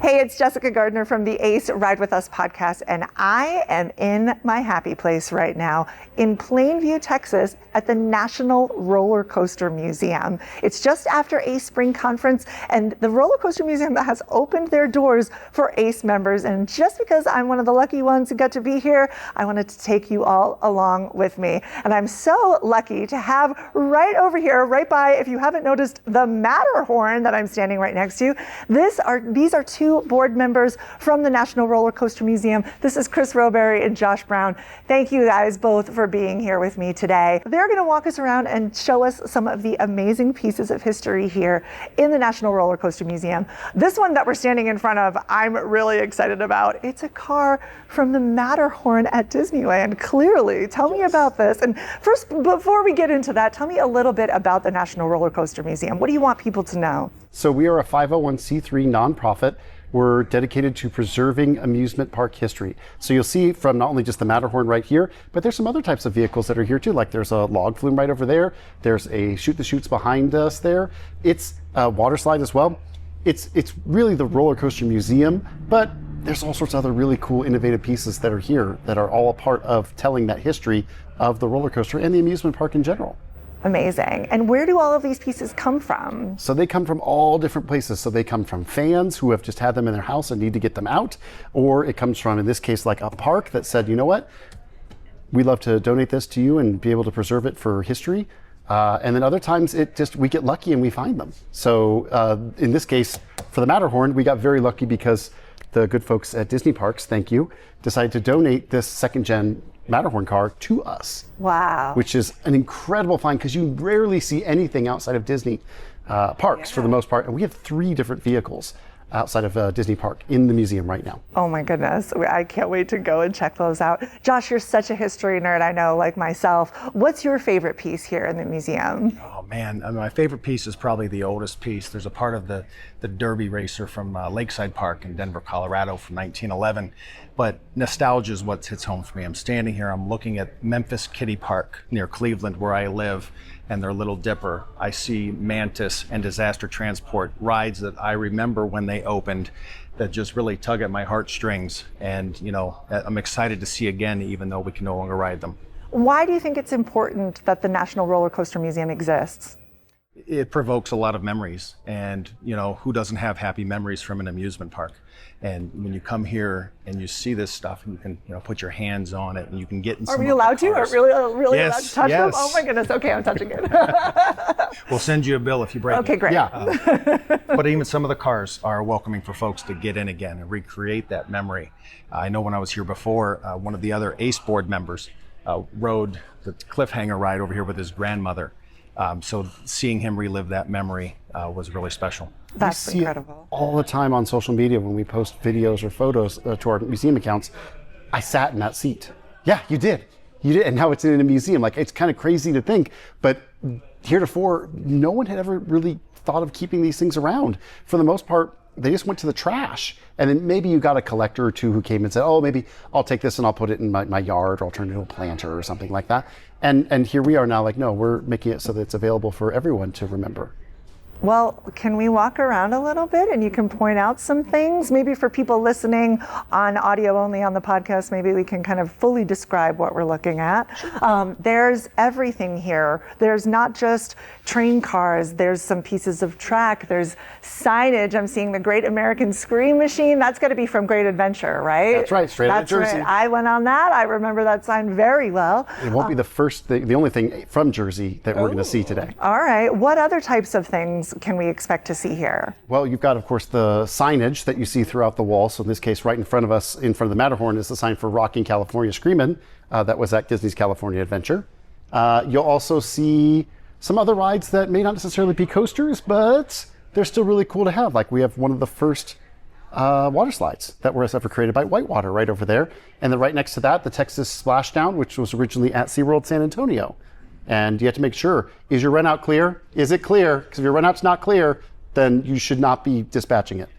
Hey, it's Jessica Gardner from the Ace Ride With Us podcast, and I am in my happy place right now in Plainview, Texas, at the National Roller Coaster Museum. It's just after Ace Spring Conference, and the Roller Coaster Museum has opened their doors for Ace members. And just because I'm one of the lucky ones who got to be here, I wanted to take you all along with me. And I'm so lucky to have right over here, right by, if you haven't noticed, the Matterhorn that I'm standing right next to. These are two board members from the National Roller Coaster Museum. This is Kris Rowberry and Josh Brown. Thank you guys both for being here with me today. They're going to walk us around and show us some of the amazing pieces of history here in the National Roller Coaster Museum. This one that we're standing in front of, I'm really excited about. It's a car from the Matterhorn at Disneyland. Clearly, tell me about this. And first, before we get into that, tell me a little bit about the National Roller Coaster Museum. What do you want people to know? So we are a 501c3 nonprofit. We're dedicated to preserving amusement park history. So you'll see from not only just the Matterhorn right here, but there's some other types of vehicles that are here too. Like there's a log flume right over there. There's a Shoot the Chutes behind us there. It's a water slide as well. It's really the roller coaster museum, but there's all sorts of other really cool, innovative pieces that are here that are all a part of telling that history of the roller coaster and the amusement park in general. Amazing. And where do all of these pieces come from? So they come from all different places. So they come from fans who have just had them in their house and need to get them out, or it comes from, in this case, like a park that said, you know what, we'd love to donate this to you and be able to preserve it for history. And then other times we get lucky and we find them. So in this case, for the Matterhorn, we got very lucky because the good folks at Disney Parks, thank you, decided to donate this second gen Matterhorn car to us. Wow. Which is an incredible find because you rarely see anything outside of Disney parks for the most part. And we have 3 different vehicles outside of Disney Park in the museum right now. Oh my goodness. I can't wait to go and check those out. Josh, you're such a history nerd, I know, like myself. What's your favorite piece here in the museum? Oh man, my favorite piece is probably the oldest piece. There's a part of the Derby racer from Lakeside Park in Denver, Colorado from 1911. But nostalgia is what hits home for me. I'm standing here, I'm looking at Memphis Kiddie Park near Cleveland where I live, and their Little Dipper. I see Mantis and Disaster Transport, rides that I remember when they opened that just really tug at my heartstrings. And you know, I'm excited to see again, even though we can no longer ride them. Why do you think it's important that the National Roller Coaster Museum exists? It provokes a lot of memories, and you know, who doesn't have happy memories from an amusement park? And when you come here and you see this stuff, and you can, you know, put your hands on it, and you can get in. Are we allowed to? Are really allowed to touch them? Yes. Oh my goodness! Okay, I'm touching it. We'll send you a bill if you break it. Okay, great. Yeah. But even some of the cars are welcoming for folks to get in again and recreate that memory. I know when I was here before, one of the other ACE board members rode the cliffhanger ride over here with his grandmother. So seeing him relive that memory was really special. That's incredible. It all the time on social media when we post videos or photos to our museum accounts. I sat in that seat. Yeah, you did. You did. And now it's in a museum. Like, it's kind of crazy to think, but heretofore, no one had ever really thought of keeping these things around. For the most part, they just went to the trash. And then maybe you got a collector or two who came and said, oh, maybe I'll take this and I'll put it in my yard, or I'll turn it into a planter or something like that. And here we are now, like, no, we're making it so that it's available for everyone to remember. Well, can we walk around a little bit and you can point out some things? Maybe for people listening on audio only on the podcast, maybe we can kind of fully describe what we're looking at. There's everything here. There's not just train cars. There's some pieces of track. There's signage. I'm seeing the Great American Scream Machine. That's got to be from Great Adventure, right? That's right, straight out of Jersey. Right. I went on that. I remember that sign very well. It won't be the only thing from Jersey that we're going to see today. All right. What other types of things can we expect to see here? Well, you've got, of course, the signage that you see throughout the wall. So in this case, right in front of us, in front of the Matterhorn, is the sign for Rocking California Screamin'. That was at Disney's California Adventure. You'll also see some other rides that may not necessarily be coasters, but they're still really cool to have. Like, we have one of the first water slides that was ever created by Whitewater right over there. And then right next to that, the Texas Splashdown, which was originally at SeaWorld San Antonio. And you have to make sure, is your run out clear? Is it clear? Because if your run out's not clear, then you should not be dispatching it.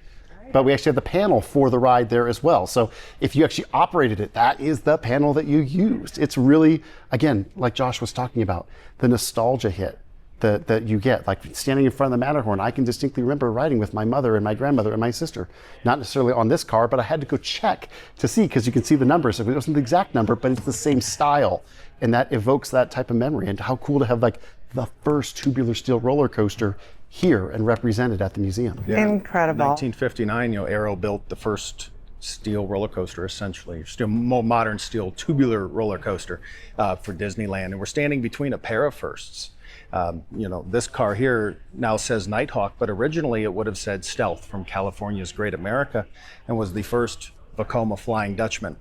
But we actually have the panel for the ride there as well. So if you actually operated it, that is the panel that you used. It's really, again, like Josh was talking about, the nostalgia hit. that you get. Like standing in front of the Matterhorn, I can distinctly remember riding with my mother and my grandmother and my sister. Not necessarily on this car, but I had to go check to see, because you can see the numbers. It wasn't the exact number, but it's the same style. And that evokes that type of memory. And how cool to have like the first tubular steel roller coaster here and represented at the museum. Yeah. Incredible. 1959, Aero built the first steel roller coaster, essentially, still more modern steel tubular roller coaster for Disneyland. And we're standing between a pair of firsts. This car here now says Nighthawk, but originally it would have said Stealth from California's Great America, and was the first Vekoma Flying Dutchman,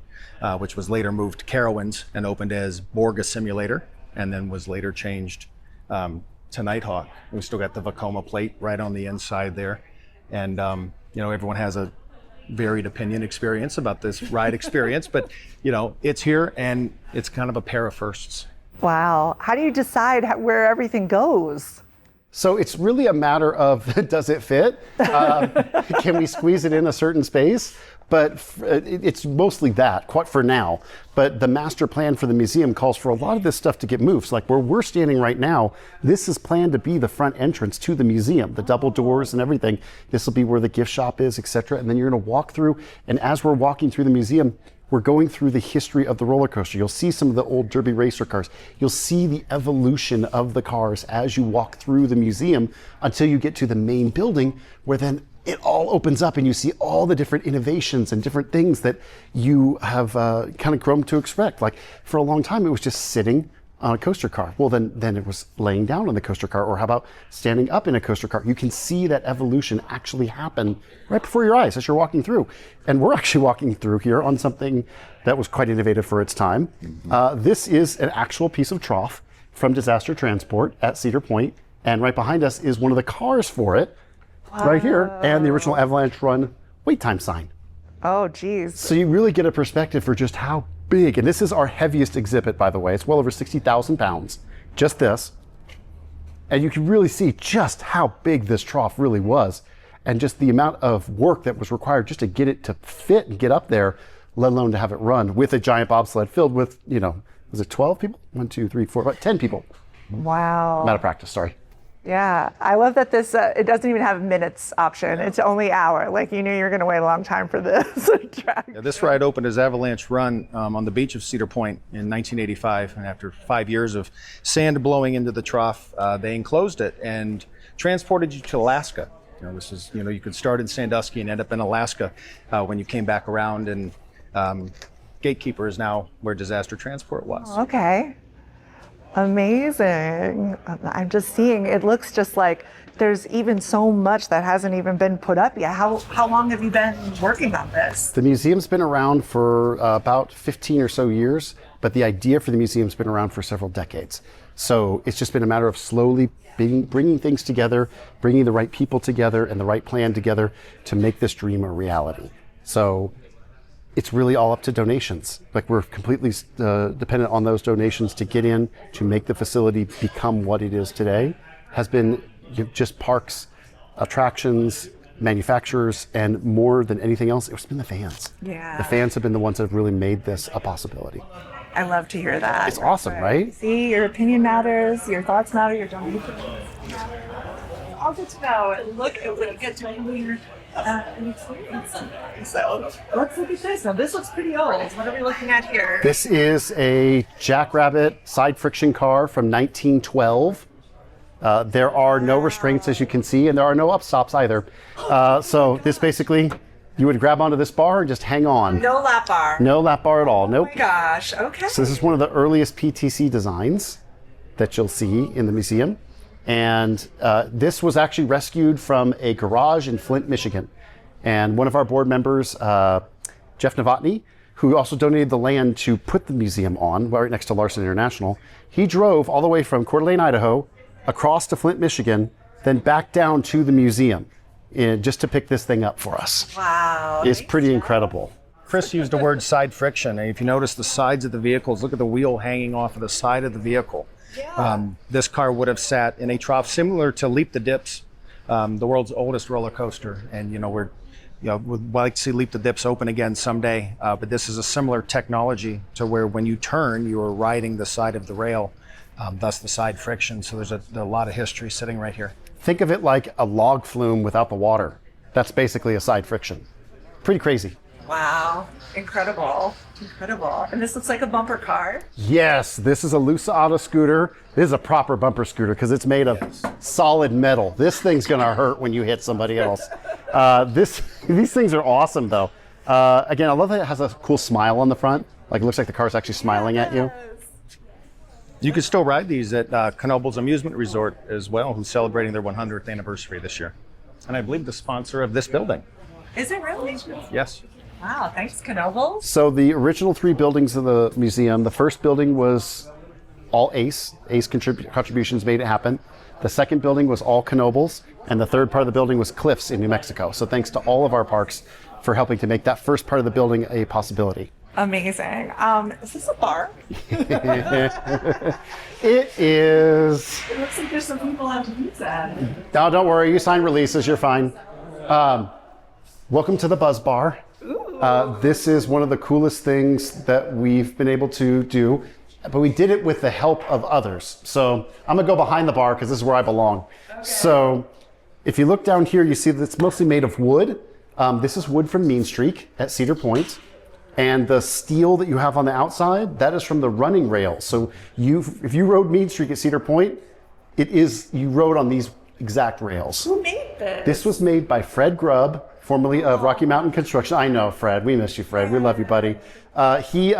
which was later moved to Carowinds and opened as Borga Simulator, and then was later changed to Nighthawk. We still got the Vekoma plate right on the inside there, and everyone has a varied opinion experience about this ride experience, but it's here and it's kind of a pair of firsts. Wow. How do you decide where everything goes? So it's really a matter of, does it fit? Can we squeeze it in a certain space? But it's mostly that, quite for now. But the master plan for the museum calls for a lot of this stuff to get moved. So like where we're standing right now, this is planned to be the front entrance to the museum, the double doors and everything. This will be where the gift shop is, etc. And then you're going to walk through. And as we're walking through the museum, we're going through the history of the roller coaster. You'll see some of the old Derby racer cars. You'll see the evolution of the cars as you walk through the museum until you get to the main building, where then it all opens up and you see all the different innovations and different things that you have kind of grown to expect. Like for a long time, it was just sitting on a coaster car. Well, then it was laying down on the coaster car, or how about standing up in a coaster car? You can see that evolution actually happen right before your eyes as you're walking through. And we're actually walking through here on something that was quite innovative for its time. This is an actual piece of trough from Disaster Transport at Cedar Point. And right behind us is one of the cars for it, right here, and the original Avalanche Run wait time sign. Oh, geez. So you really get a perspective for just how big, and this is our heaviest exhibit, by the way. It's well over 60,000 pounds, just this. And you can really see just how big this trough really was, and just the amount of work that was required just to get it to fit and get up there, let alone to have it run with a giant bobsled filled with, was it 12 people? 1, 2, 3, 4, about 10 people. Wow. I'm out of practice, sorry. Yeah, I love that this, it doesn't even have minutes option. It's only hour. Like you knew you were going to wait a long time for this track. Yeah, this ride opened as Avalanche Run on the beach of Cedar Point in 1985. And after 5 years of sand blowing into the trough, they enclosed it and transported you to Alaska. This is, you could start in Sandusky and end up in Alaska when you came back around. And Gatekeeper is now where Disaster Transport was. Okay. Amazing. I'm just seeing, it looks just like there's even so much that hasn't even been put up yet. How long have you been working on this? The museum's been around for about 15 or so years, but the idea for the museum's been around for several decades. So it's just been a matter of slowly bringing things together, bringing the right people together and the right plan together to make this dream a reality. So it's really all up to donations. Like we're completely dependent on those donations to get in, to make the facility become what it is today. Has been just parks, attractions, manufacturers, and more than anything else, it's been the fans. Yeah. The fans have been the ones that have really made this a possibility. I love to hear that. It's awesome, right? See, your opinion matters, your thoughts matter, your donations. All good to know. Look, we get to hear an experience. So let's look at this. Now this looks pretty old. What are we looking at here? This is a Jackrabbit side friction car from 1912. There are no restraints, as you can see, and there are no upstops either. So this basically, you would grab onto this bar and just hang on. No lap bar. No lap bar at all. Nope. Oh my gosh. Okay. So this is one of the earliest PTC designs that you'll see in the museum. And this was actually rescued from a garage in Flint, Michigan. And one of our board members, Jeff Novotny, who also donated the land to put the museum on, right next to Larson International, he drove all the way from Coeur d'Alene, Idaho, across to Flint, Michigan, then back down to the museum just to pick this thing up for us. Wow. It's pretty incredible. Kris used the word side friction. And if you notice the sides of the vehicles, look at the wheel hanging off of the side of the vehicle. Yeah. This car would have sat in a trough similar to Leap the Dips, the world's oldest roller coaster. And we'd like to see Leap the Dips open again someday. But this is a similar technology to where when you turn, you are riding the side of the rail thus the side friction. So there's a lot of history sitting right here. Think of it like a log flume without the water. That's basically a side friction. Pretty crazy. Wow, incredible, incredible. And this looks like a bumper car. Yes, this is a loose auto scooter. This is a proper bumper scooter because it's made of solid metal. This thing's gonna hurt when you hit somebody else. These things are awesome though. Again, I love that it has a cool smile on the front. Like it looks like the car's actually smiling at you. You can still ride these at Knoebels Amusement Resort as well, who's celebrating their 100th anniversary this year. And I believe the sponsor of this building. Is it really? Yes. Wow, thanks, Knoebels. So the original 3 buildings of the museum, the first building was all Ace. Ace contributions made it happen. The second building was all Knoebels, and the third part of the building was Cliffs in New Mexico. So thanks to all of our parks for helping to make that first part of the building a possibility. Amazing. Is this a bar? It is. It looks like there's some people out to use that. No, don't worry. You sign releases. You're fine. Welcome to the Buzz Bar. This is one of the coolest things that we've been able to do, but we did it with the help of others. So I'm gonna go behind the bar because this is where I belong. Okay. So if you look down here, you see that it's mostly made of wood. This is wood from Mean Streak at Cedar Point. And the steel that you have on the outside, that is from the running rails. So if you rode Mean Streak at Cedar Point, you rode on these exact rails. Who made this? This was made by Fred Grubb, formerly of Rocky Mountain Construction. I know, Fred. We miss you, Fred. We love you, buddy. He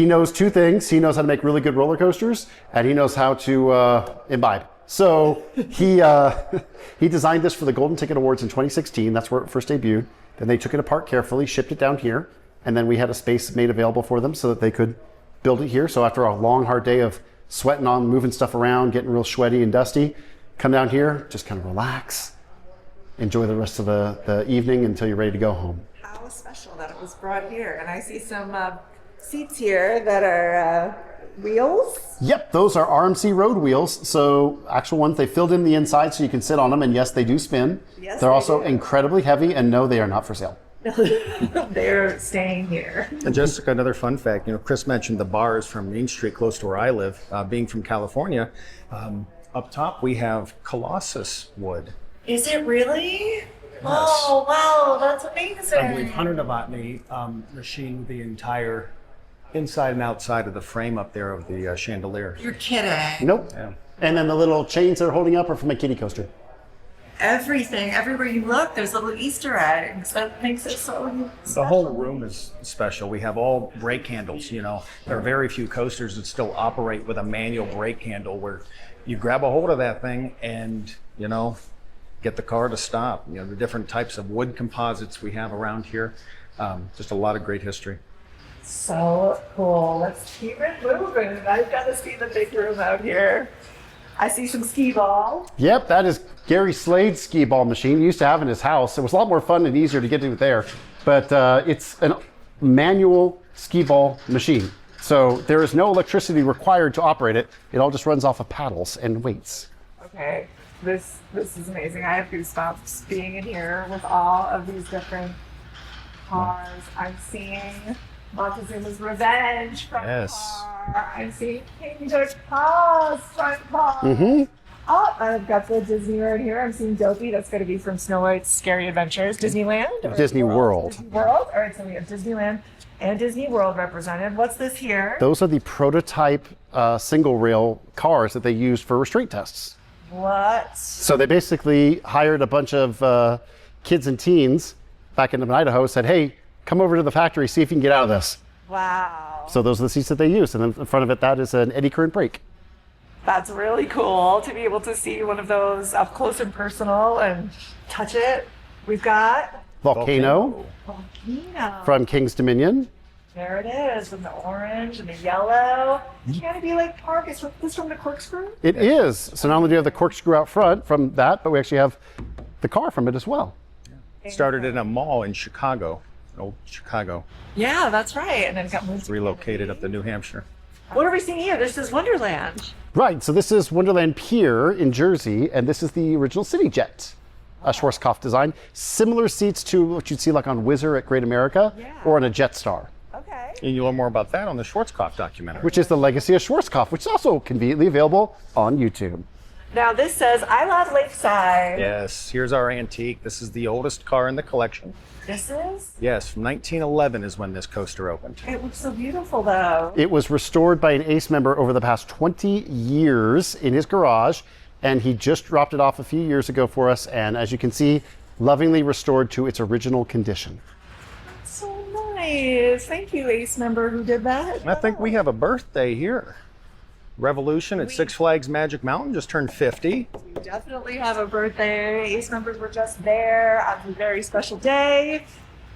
knows 2 things. He knows how to make really good roller coasters, and he knows how to imbibe. So he designed this for the Golden Ticket Awards in 2016. That's where it first debuted. Then they took it apart carefully, shipped it down here, and then we had a space made available for them so that they could build it here. So after a long, hard day of sweating on, moving stuff around, getting real sweaty and dusty, come down here, just kind of relax, enjoy the rest of the evening until you're ready to go home. How special that it was brought here. And I see some seats here that are wheels. Yep, those are RMC road wheels. So actual ones, they filled in the inside so you can sit on them, and yes, they do spin. Yes, they're also incredibly heavy, and no, they are not for sale. They're staying here. And Jessica, another fun fact, Kris mentioned the bars from Main Street close to where I live. Being from California, up top we have Colossus wood. Is it really? Yes. Oh, wow, that's amazing. I believe 100 Novotny machined the entire inside and outside of the frame up there of the chandelier. You're kidding. Nope. Yeah. And then the little chains they're holding up are from a kiddie coaster. Everything, everywhere you look, there's little Easter eggs. That makes it so special. The whole room is special. We have all brake handles, There are very few coasters that still operate with a manual brake handle where you grab a hold of that thing and, get the car to stop. The different types of wood composites we have around here. Just a lot of great history. So cool. Let's keep it moving. I've got to see the big room out here. I see some skee ball. Yep, that is Gary Slade's skee ball machine. He used to have in his house. It was a lot more fun and easier to get to it there. But it's a manual skee ball machine. So there is no electricity required to operate it. It all just runs off of paddles and weights. Okay, this is amazing. I have goosebumps being in here with all of these different cars. I'm seeing Montezuma's Revenge front car. I'm seeing King George Paul's front car. Mm-hmm. Oh, I've got the Disney right here. I'm seeing Dopey. That's going to be from Snow White's Scary Adventures. Disneyland? Disney World. Disney World. All right, so we have Disneyland and Disney World represented. What's this here? Those are the prototype single rail cars that they used for restraint tests. What? So they basically hired a bunch of kids and teens back in Idaho, said, hey, come over to the factory, see if you can get out of this. Wow. So those are the seats that they use. And then in front of it, that is an eddy current brake. That's really cool to be able to see one of those up close and personal and touch it. We've got Volcano. From King's Dominion. There it is, in the orange and the yellow. Canopy Lake Park. Is this from the corkscrew? It is. So not only do you have the corkscrew out front from that, but we actually have the car from it as well. Yeah. Started in a mall in Chicago, old Chicago. Yeah, that's right. And then it got moved. Relocated up to New Hampshire. What are we seeing here? This is Wonderland. Right. So this is Wonderland Pier in Jersey, and this is the original City Jet. A Schwarzkopf design. Similar seats to what you'd see like on Whizzer at Great America or on a Jetstar. Okay. And you'll learn more about that on the Schwarzkopf documentary. Which is the legacy of Schwarzkopf, which is also conveniently available on YouTube. Now this says, I love Lakeside. Yes, here's our antique. This is the oldest car in the collection. This is? Yes, from 1911 is when this coaster opened. It looks so beautiful though. It was restored by an ACE member over the past 20 years in his garage, and he just dropped it off a few years ago for us, and as you can see, lovingly restored to its original condition. So nice. Thank you, ACE member who did that. I think we have a birthday here. Revolution at Six Flags Magic Mountain just turned 50. We definitely have a birthday. ACE members were just there on a very special day.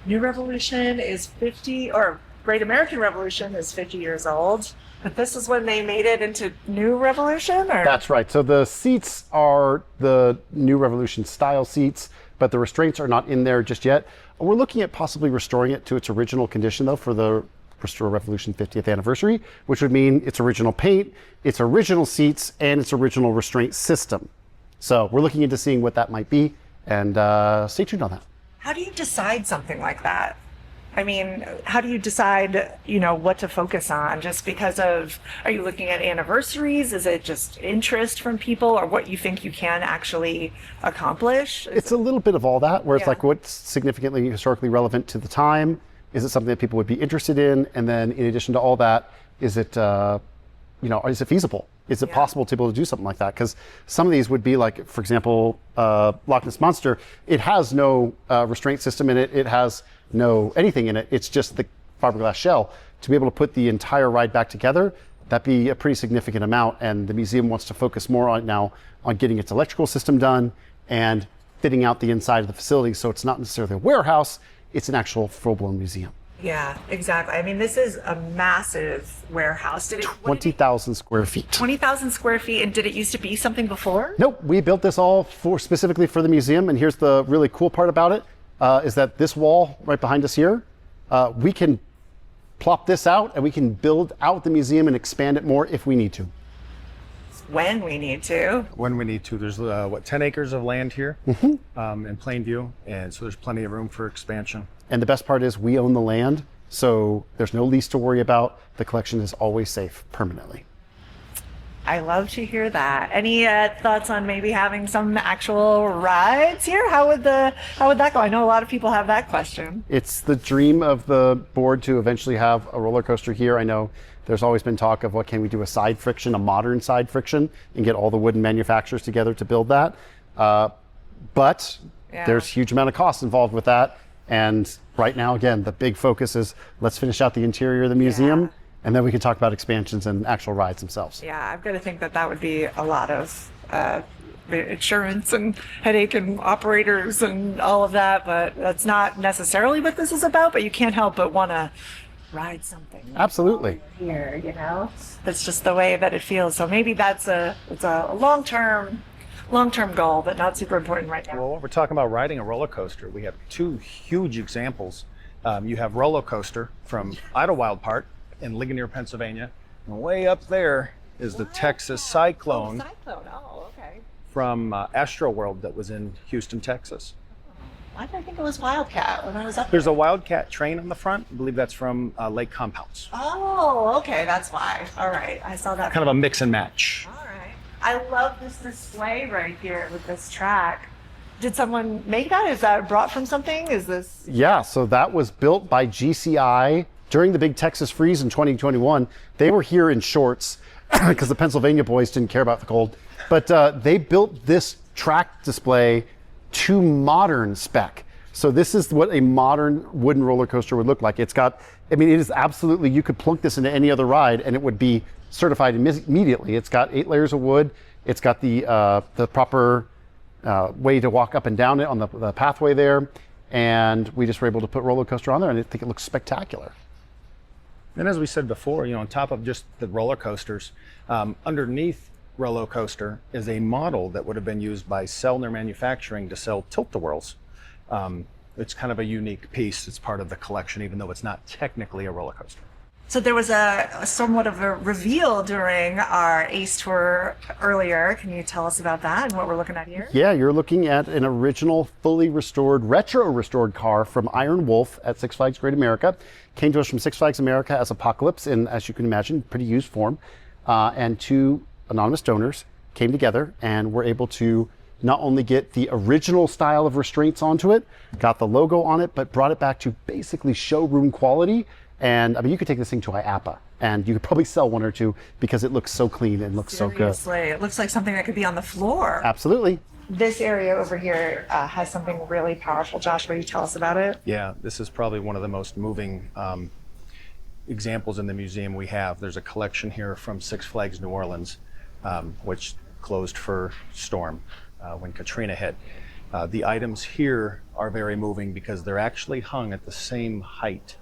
New Revolution is 50, or Great American Revolution is 50 years old. But this is when they made it into New Revolution? Or? That's right. So the seats are the New Revolution style seats, but the restraints are not in there just yet. We're looking at possibly restoring it to its original condition, though, for the Restore Revolution 50th anniversary, which would mean its original paint, its original seats, and its original restraint system. So we're looking into seeing what that might be, and stay tuned on that. How do you decide something like that? I mean, how do you decide, what to focus on? Just because of, are you looking at anniversaries? Is it just interest from people, or what you think you can actually accomplish? It's a little bit of all that, where it's Yeah. like what's significantly historically relevant to the time. Is it something that people would be interested in? And then in addition to all that, is it, is it feasible? Is it possible to be able to do something like that? Because some of these would be like, for example, Loch Ness Monster, it has no restraint system in it. It has no anything in it. It's just the fiberglass shell. To be able to put the entire ride back together, that'd be a pretty significant amount. And the museum wants to focus more on now on getting its electrical system done and fitting out the inside of the facility. So it's not necessarily a warehouse, it's an actual full-blown museum. Yeah, exactly. I mean, this is a massive warehouse. 20,000 square feet. 20,000 square feet, and did it used to be something before? Nope, we built this all specifically for the museum, and here's the really cool part about it, is that this wall right behind us here, we can plop this out and we can build out the museum and expand it more if we need to. When we need to. When we need to. There's 10 acres of land here in Plainview, and so there's plenty of room for expansion. And the best part is we own the land, so there's no lease to worry about. The collection is always safe permanently. I love to hear that. Any thoughts on maybe having some actual rides here? How would that go? I know a lot of people have that question. It's the dream of the board to eventually have a roller coaster here. I know there's always been talk of what can we do a modern side friction, and get all the wooden manufacturers together to build that. But there's a huge amount of cost involved with that. And right now, again, the big focus is let's finish out the interior of the museum, and then we can talk about expansions and actual rides themselves. Yeah, I've got to think that would be a lot of insurance and headache and operators and all of that, but that's not necessarily what this is about, but you can't help but want to ride something. Absolutely. Here, that's just the way that it feels. So maybe it's a long-term goal, but not super important right now. Well, when we're talking about riding a roller coaster, we have two huge examples. You have Roller Coaster from Idlewild Park in Ligonier, Pennsylvania. And way up there is the Texas Cyclone. Okay. From Astro World that was in Houston, Texas. Why did I think it was Wildcat when I was up there? There's a Wildcat train on the front. I believe that's from Lake Compounce. Oh, okay, that's why. All right, I saw that. Kind of a mix and match. All right. I love this display right here with this track. Did someone make that? Is that brought from something? Is this? Yeah, so that was built by GCI during the big Texas freeze in 2021. They were here in shorts because the Pennsylvania boys didn't care about the cold. But they built this track display to modern spec. So this is what a modern wooden roller coaster would look like. It is absolutely, you could plunk this into any other ride and it would be certified immediately. It's got 8 layers of wood. It's got the proper way to walk up and down it on the pathway there. And we just were able to put roller coaster on there, and I think it looks spectacular. And as we said before, on top of just the roller coasters, underneath roller coaster is a model that would have been used by Sellner Manufacturing to sell tilt-a-whirls. It's kind of a unique piece. It's part of the collection, even though it's not technically a roller coaster. So there was a somewhat of a reveal during our ACE tour earlier. Can you tell us about that and what we're looking at here? Yeah, you're looking at an original, fully restored, retro restored car from Iron Wolf at Six Flags Great America. Came to us from Six Flags America as Apocalypse in, as you can imagine, pretty used form. And two anonymous donors came together and were able to not only get the original style of restraints onto it, got the logo on it, but brought it back to basically showroom quality. And I mean, you could take this thing to IAPA and you could probably sell one or two because it looks so clean and looks so good. Seriously, it looks like something that could be on the floor. Absolutely. This area over here has something really powerful. Josh, will you tell us about it? Yeah, this is probably one of the most moving examples in the museum we have. There's a collection here from Six Flags New Orleans, which closed for storm when Katrina hit. The items here are very moving because they're actually hung at the same height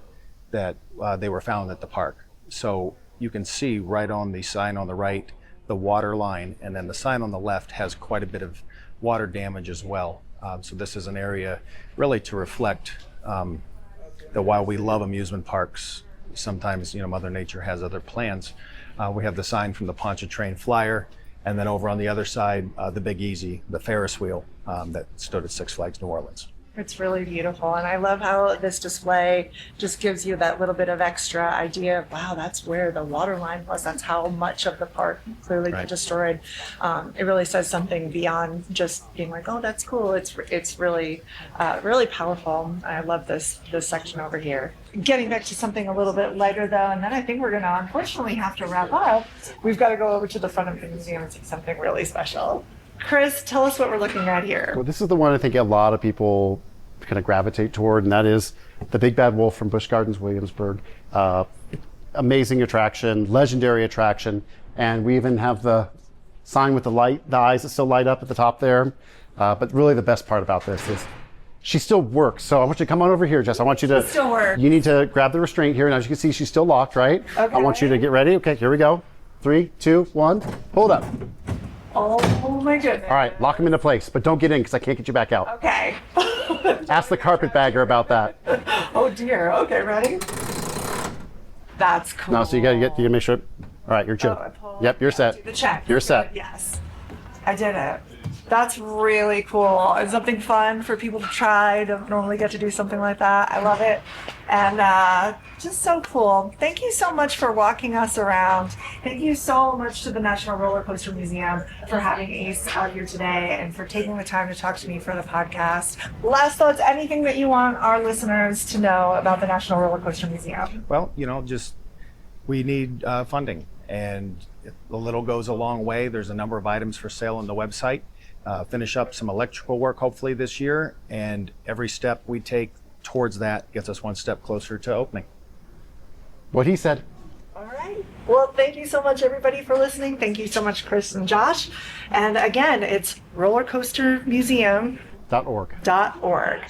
that they were found at the park. So you can see right on the sign on the right, the water line, and then the sign on the left has quite a bit of water damage as well. So this is an area really to reflect that while we love amusement parks, sometimes Mother Nature has other plans. We have the sign from the Pontchartrain Flyer, and then over on the other side, the Big Easy, the Ferris wheel that stood at Six Flags New Orleans. It's really beautiful, and I love how this display just gives you that little bit of extra idea of, wow, that's where the water line was. That's how much of the park clearly got destroyed. It really says something beyond just being like, oh, that's cool. It's really really powerful. I love this section over here. Getting back to something a little bit lighter though, and then I think we're gonna unfortunately have to wrap up. We've got to go over to the front of the museum and see something really special. Kris, tell us what we're looking at here. Well, this is the one I think a lot of people kind of gravitate toward, and that is the Big Bad Wolf from Busch Gardens, Williamsburg. Amazing attraction, legendary attraction, and we even have the sign with the eyes that still light up at the top there. But really the best part about this is she still works. So I want you to come on over here, Jess. I want you to, still works. You need to grab the restraint here, and as you can see, she's still locked, right? Okay. I want you to get ready. Okay, here we go. 3, 2, 1, hold up. Oh my goodness. All right, lock them into place, but don't get in because I can't get you back out. Okay. Ask the carpetbagger about that. Oh dear. Okay, ready? That's cool. No, so you gotta make sure. All right, you're chill. Yep, you're set. Do the check. You're set. Yes, I did it. That's really cool. It's something fun for people to try. Don't normally get to do something like that. I love it. And just so cool. Thank you so much for walking us around. Thank you so much to the National Roller Coaster Museum for having Ace out here today and for taking the time to talk to me for the podcast. Last thoughts, anything that you want our listeners to know about the National Roller Coaster Museum? Well, just we need funding, and a little goes a long way. There's a number of items for sale on the website. Finish up some electrical work hopefully this year, and every step we take towards that gets us one step closer to opening. What he said. All right. Well, thank you so much, everybody, for listening. Thank you so much, Kris and Josh. And again, it's rollercoastermuseum.org.